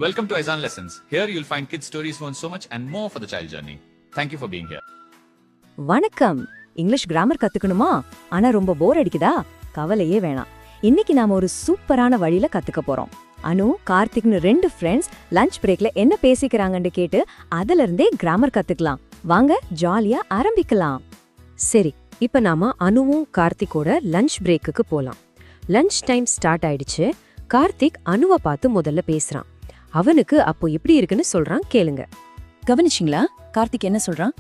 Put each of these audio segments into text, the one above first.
Welcome to Aizan Lessons. Here you'll find kids stories from so much and more for the child journey. Thank you for being here. வணக்கம். English grammar கத்துக்கணுமா? ஆனா ரொம்ப போர் அடிக்குதா? கவலையே வேணாம். இன்னைக்கு நாம ஒரு சூப்பரான வழியில கத்துக்க போறோம். அனு, கார்த்திக்னு 2 ஃப்ரெண்ட்ஸ் லஞ்ச் பிரேக்ல என்ன பேசிக்கிறாங்கன்னு கேட்டு அதுல இருந்தே கிராமர் கத்துக்கலாம். வாங்க ஜாலியா ஆரம்பிக்கலாம். சரி, இப்ப நாம அனுவும் கார்த்திக்கோட லஞ்ச் பிரேக்குக்கு போலாம். லஞ்ச் டைம் ஸ்டார்ட் ஆயிடுச்சு. கார்த்திக் அனுவை பார்த்து முதல்ல பேசுறான். அவனுக்கு அப்போ எப்படி இருக்குன்னு சொல்றான், கேளுங்க. கவனிச்சிங்களா? கார்த்திக் என்ன சொல்றான்?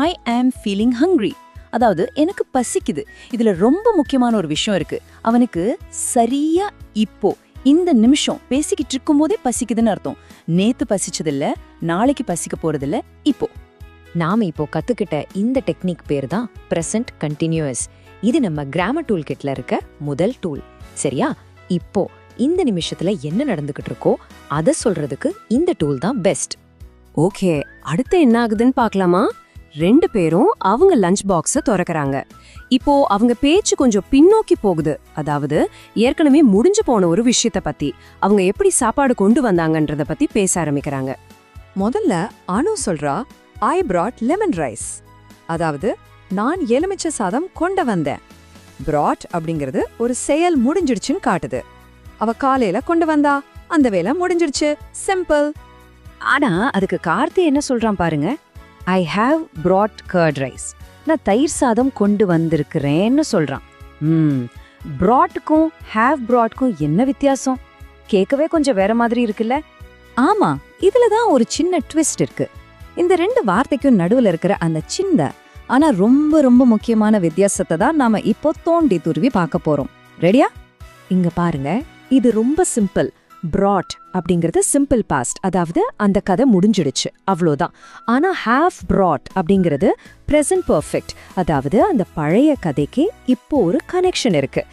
ஐ ஆம் ஃபீலிங் ஹங்க்ரி. அதாவது எனக்கு பசிக்குது. இதுல ரொம்ப முக்கியமான ஒரு விஷயம் இருக்கு. அவனுக்கு சரியா இப்போ இந்த நிமிஷம் பேசிக்கிட்டு இருக்கும் போதே பசிக்குதுன்னு அர்த்தம். நேத்து பசிச்சதில்ல, நாளைக்கு பசிக்க போறதில்ல, இப்போ. நாம இப்போ கத்துக்கிட்ட இந்த டெக்னிக் பேர் தான் பிரசன்ட் கண்டினியூஸ். இது நம்ம கிராமர் டூல் கிட்ல இருக்க முதல் டூல். சரியா? இப்போ இந்த நிமிஷத்துல என்ன நடந்துகிட்டு இருக்கோ அத சொல்றதுக்கு இந்த டூல் தான் பெஸ்ட். ஓகே, அடுத்து என்ன ஆகுதுன்னு பார்க்கலாமா? 2 பேரும் அவங்க லஞ்ச் பாக்ஸ திறக்கறாங்க. இப்போ அவங்க பேச்சு கொஞ்சம் பின்னோக்கி போகுது. அதாவது ஏற்கனவே முடிஞ்சு போன ஒரு விஷயத்த பத்தி, அவங்க எப்படி சாப்பாடு கொண்டு வந்தாங்கன்றத பத்தி பேச ஆரம்பிக்கிறாங்க. முதல்ல அனு சொல்றா, ஐ brought லெமன் ரைஸ். அதாவது நான் எலுமிச்சை சாதம் கொண்டு வந்தேன். brought அப்படிங்கிறது ஒரு செயல் முடிஞ்சிடுச்சுன்னு காட்டுது. அவ காலையில கொண்டு வந்தா, அந்த வேலை முடிஞ்சிடுச்சு. சிம்பிள். ஆனா அதுக்கு கார்த்தி என்ன சொல்றான் பாருங்க. I have brought curd rice. நான் தயிர் சாதம் கொண்டு வந்திருக்கிறேன்னு சொல்றான். brought-க்கும் have brought-க்கும் என்ன வித்தியாசம்? கேட்கவே கொஞ்சம் வேற மாதிரி இருக்குல்ல? ஆமா, இதுல தான் ஒரு சின்ன ட்விஸ்ட் இருக்கு. இந்த 2 வார்த்தைக்கும் நடுவுல இருக்கிற அந்த சின்ன ஆனா ரொம்ப ரொம்ப முக்கியமான வித்தியாசத்தை தான் நாம இப்போ தோண்டி துருவி பார்க்க போறோம். ரெடியா? இங்க பாருங்க, இது ரொம்ப சிம்பிள். brought அப்படிங்கிறது சிம்பிள் பாஸ்ட், அதாவது அந்த கதை முடிஞ்சிடுச்சு, அவ்வளோதான். ஆனா have brought அப்படிங்கிறது present perfect, அதாவது அந்த பழைய கதைக்கு இப்போ ஒரு கனெக்ஷன் இருக்கு.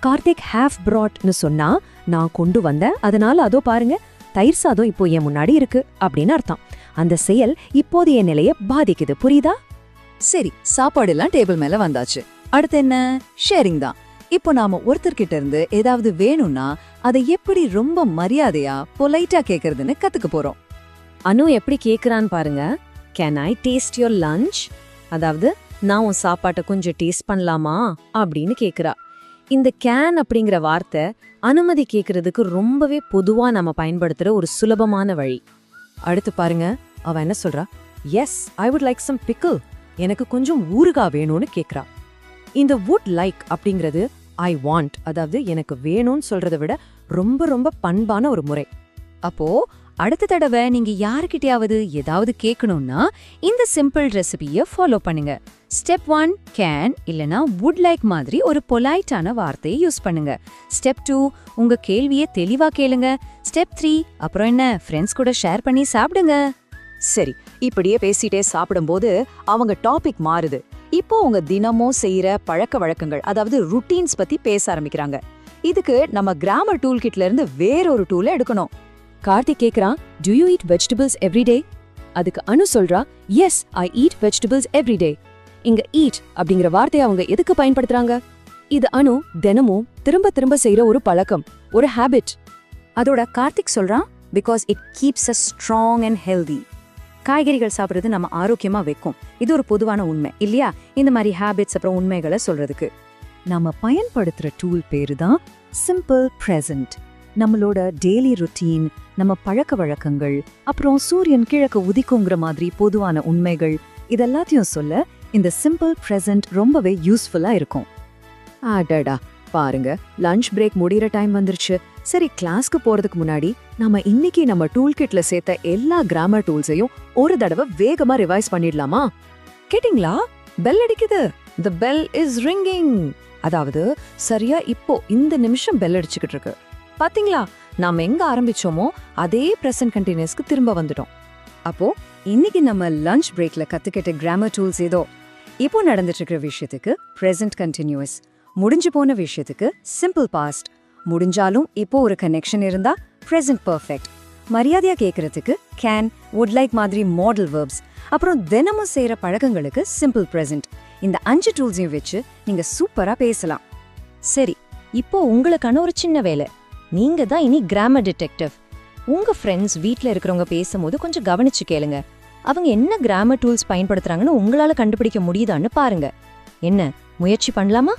கார்த்திக் have broughtனு சொன்னா நான் கொண்டு வந்தேன், அதனால அதோ பாருங்க தயிர் சாதம் இப்போ என் முன்னாடி இருக்கு அப்படின்னு அர்த்தம். அந்த செயல் இப்போதைய நிலைய பாதிக்குது. புரியுதா? சரி, சாப்பாடு எல்லாம் டேபிள் மேல வந்தாச்சு. அடுத்து என்ன? ஷேரிங் தான். இப்போ நாம ஒருத்தர்கிட்ட இருந்து ஏதாவது வேணும்னா அதை எப்படி ரொம்ப மரியாதையா பொலைட்டா கேக்குறதுன்னு கத்துக்க போறோம். அனு எப்படி கேக்குறான்னு பாருங்க. Can I taste your lunch? அதாவது நான் உன் சாப்பாட்டை கொஞ்சம் டேஸ்ட் பண்ணலாமா அப்படின்னு கேக்குறா. இந்த கேன் அப்படிங்கிற வார்த்தை அனுமதி கேக்குறதுக்கு ரொம்பவே பொதுவா நம்ம பயன்படுத்துற ஒரு சுலபமான வழி. அடுத்து பாருங்க, அவ என்ன சொல்றா? Yes, I would like some pickle. எனக்கு கொஞ்சம் ஊறுகாய் வேணும்னு கேக்குறா. இந்த வுட் லைக் அப்படிங்கிறது ஐ வாண்ட், அதாவது எனக்கு வேணும்னு சொல்றதை விட ரொம்ப ரொம்ப பண்பான ஒரு முறை. அப்போ அடுத்த தடவை நீங்க யாருக்கிட்டயாவது ஏதாவது கேட்கணும்னா இந்த சிம்பிள் ரெசிபியை ஃபாலோ பண்ணுங்க. ஸ்டெப் 1 கேன் இல்லனா வுட் லைக் மாதிரி ஒரு பொலைட்டான வார்த்தையை யூஸ் பண்ணுங்க. ஸ்டெப் 2 உங்க கேள்வியை தெளிவா கேளுங்க. ஸ்டெப் 3 அப்புறம் என்ன, ஃப்ரெண்ட்ஸ் கூட ஷேர் பண்ணி சாப்பிடுங்க. சரி, இப்படியே பேசிட்டே சாப்பிடும்போது அவங்க டாபிக் மாறுது. இப்போ உங்க தினமும் செய்யற பழக்க வழக்கங்கள், அதாவது ருட்டீன்ஸ் பத்தி பேச ஆரம்பிக்கிறாங்க. இதுக்கு நம்ம கிராமர் டூல் கிட்ல இருந்து வேறொரு டூலை எடுக்கணும். கார்த்திக் கேக்குறான், do you eat vegetables everyday? அதுக்கு அனு சொல்றா, yes, I eat vegetables everyday. இங்க ஈட் அப்படிங்கிற வார்த்தையை அவங்க எதுக்கு பயன்படுத்துறாங்க? இது அனு தினமும் திரும்ப திரும்ப செய்யற ஒரு பழக்கம், ஒரு ஹேபிட். அதோட கார்த்திக் சொல்றான், because it keeps as strong and healthy. காய்கறிகள் சாப்பிடுறது நம்ம ஆரோக்கியமா வைக்கும். இது ஒரு பொதுவான உண்மை இல்லையா? இந்த மாதிரி ஹேபிட்ஸ் அப்புறம் உண்மைகளை சொல்றதுக்கு நாம பயன்படுத்துற டூல் பேரு தான் சிம்பிள் பிரசன்ட். நம்மளோட டெய்லி ருட்டீன், நம்ம பழக்க வழக்கங்கள், அப்புறம் சூரியன் கிழக்கு உதிக்குங்கிற மாதிரி பொதுவான உண்மைகள், இதெல்லாத்தையும் சொல்ல இந்த சிம்பிள் பிரசன்ட் ரொம்பவே யூஸ்ஃபுல்லா இருக்கும். ஆடடா, பாருங்க லஞ்ச் பிரேக் முடிகிற டைம் வந்துருச்சு. சரி, கிளாஸ்க்கு போறதுக்கு முன்னாடி நம்ம இன்னைக்கு நம்ம டூல் கிட்ல சேர்த்த எல்லா கிராமர் டூல்ஸையும் ஒரு தடவை வேகமா ரிவைஸ் பண்ணிடலாமா? கேட்டிங்களா? பெல் அடிக்குது. The bell is ringing. அதாவது சரியா இப்போ இந்த நிமிஷம் பெல் அடிச்சுக்கிட்டு இருக்கு. பாத்தீங்களா? நாம எங்க ஆரம்பிச்சோமோ அதே பிரசன்ட் கண்டினியூஸ்க்கு திரும்ப வந்துட்டோம். அப்போ இன்னைக்கு நம்ம லஞ்ச் பிரேக்ல கத்துக்கிட்ட கிராமர் டூல்ஸ் ஏதோ இப்போ நடந்துட்டு இருக்கிற விஷயத்துக்கு பிரசன்ட் கண்டினியூஸ், முடிஞ்சு போன விஷயத்துக்கு சிம்பிள் பாஸ்ட், முடிஞ்சாலும் இப்போ ஒரு கனெக்ஷன் இருந்தா பிரசன்ட் பர்ஃபெக்ட், மரியாதையா கேட்கறதுக்கு கேன், வுட் லைக் மாதிரி மாடல் வெர்ப்ஸ், அப்புறம் தினமும் செய்யற பழக்கங்களுக்கு சிம்பிள் பிரசன்ட். இந்த 5 டூல்ஸையும் வச்சு நீங்க சூப்பரா பேசலாம். சரி, இப்போ உங்களுக்கான ஒரு சின்ன வேலை. நீங்க தான் இனி கிராமர் டிடெக்டிவ். உங்க ஃப்ரெண்ட்ஸ் வீட்ல இருக்கிறவங்க பேசும்போது கொஞ்சம் கவனிச்சு கேளுங்க. அவங்க என்ன கிராமர் டூல்ஸ் பயன்படுத்துறாங்கன்னு உங்களால கண்டுபிடிக்க முடியுதான்னு பாருங்க. என்ன முயற்சி பண்ணலாமா?